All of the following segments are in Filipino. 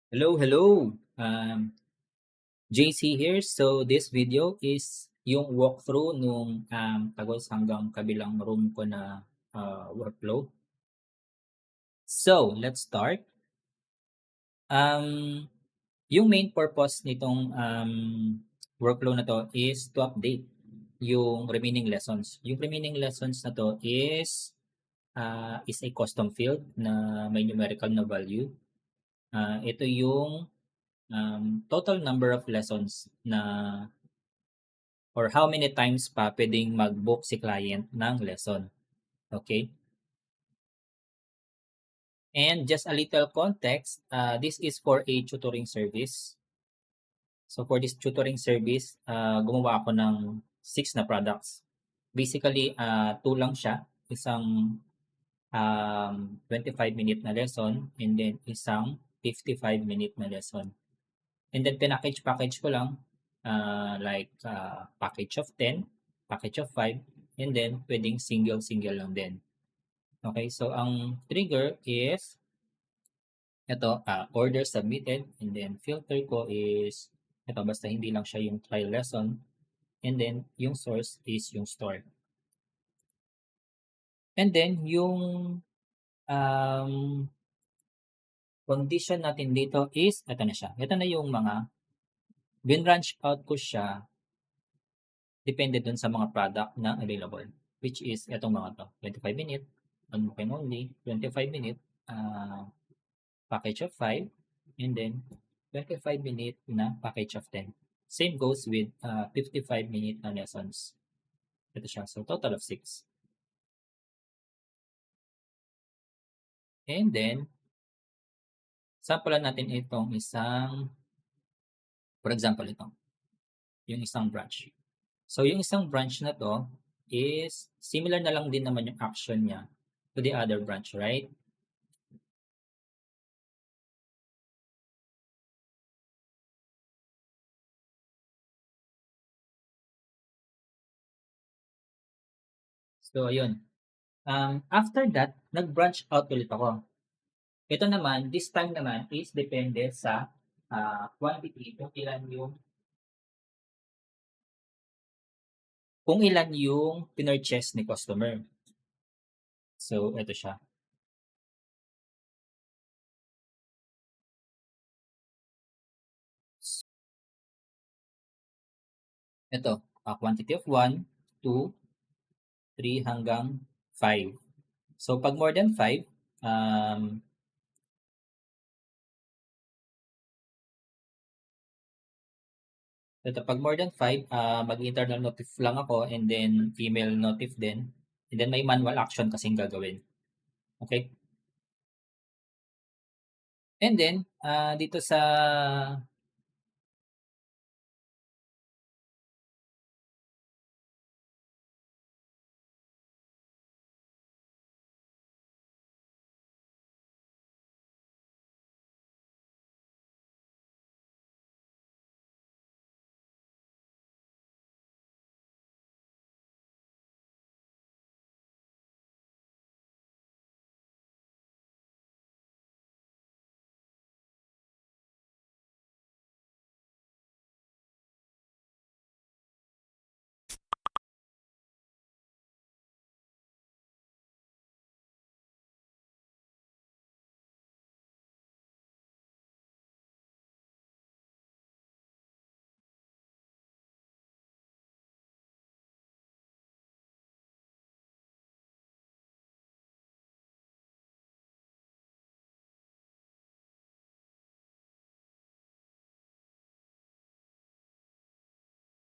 Hello. JC here. So this video is yung walkthrough nung tagos hanggang kabilang room ko na workflow. So let's start. Yung main purpose nitong workflow na to is to update yung remaining lessons. Yung remaining lessons na to is a custom field na may numerical na value. Ito yung total number of lessons na or how many times pa pwedeng mag-book si client ng lesson. Okay? And just a little context, this is for a tutoring service. So for this tutoring service, gumawa ako ng 6 na products. Basically, 2 lang siya. Isang 25-minute na lesson and then isang 55-minute na lesson. And then package ko lang like package of 10, package of 5, and then pwedeng single lang din. Okay, so ang trigger is ito, order submitted, and then filter ko is ito, basta hindi lang siya yung trial lesson, and then yung source is yung store. And then yung um, condition natin dito is ito na siya. Ito na yung mga bin-branch out ko siya depende dun sa mga product na available, which is itong mga to, 25-minute, unbooking only, 25-minute, package of 5, and then 25-minute na package of 10. Same goes with 55-minute na lessons. Ito siya. So, total of 6. And then, samplean natin itong isang, for example, ito, yung isang branch. So, yung isang branch na to is similar na lang din naman yung action niya to the other branch, right? So, ayun. After that, nag-branch out ulit ako. Ito naman, this time naman is depende sa quantity kung ilan yung pinurchase ni customer. So, ito siya. Ito, quantity of 1, 2, 3 hanggang 5. So, pag more than 5, ito, pag more than 5, mag-internal notif lang ako and then email notif din. And then may manual action kasing gagawin. Okay? And then, dito sa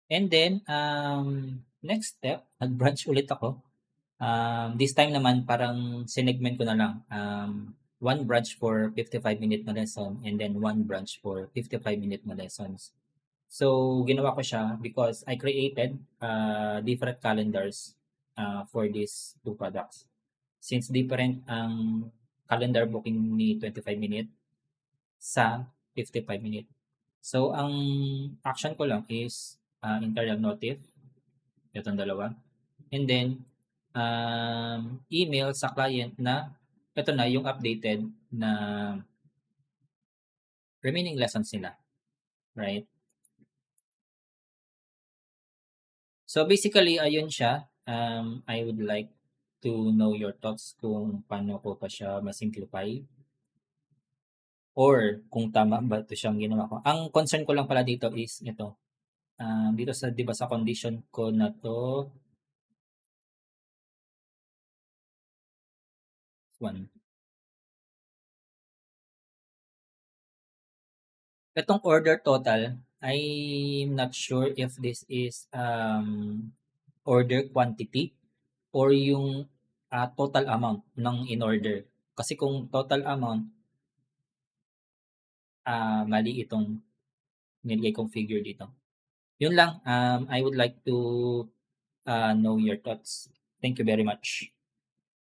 and then, next step, nag-branch ulit ako. This time naman parang sinegment ko na lang. One branch for 55-minute na lesson and then one branch for 55-minute na lessons. So, ginawa ko siya because I created different calendars for these two products. Since different ang calendar booking ni 25-minute sa 55-minute. So, ang action ko lang is internal notif, itong dalawa. And then, email sa client na ito na yung updated na remaining lessons nila, right? So basically ayun siya, I would like to know your thoughts kung paano ko pa siya ma-simplify or kung tama ba 'to siyang ginawa ko. Ang concern ko lang pala dito is ito, dito sa 'di ba sa condition ko na 'to, 1. Itong order total, I'm not sure if this is, order quantity or yung, total amount ng in-order. Kasi kung total amount, mali itong nilagay kong figure dito. Yun lang, I would like to, know your thoughts. Thank you very much.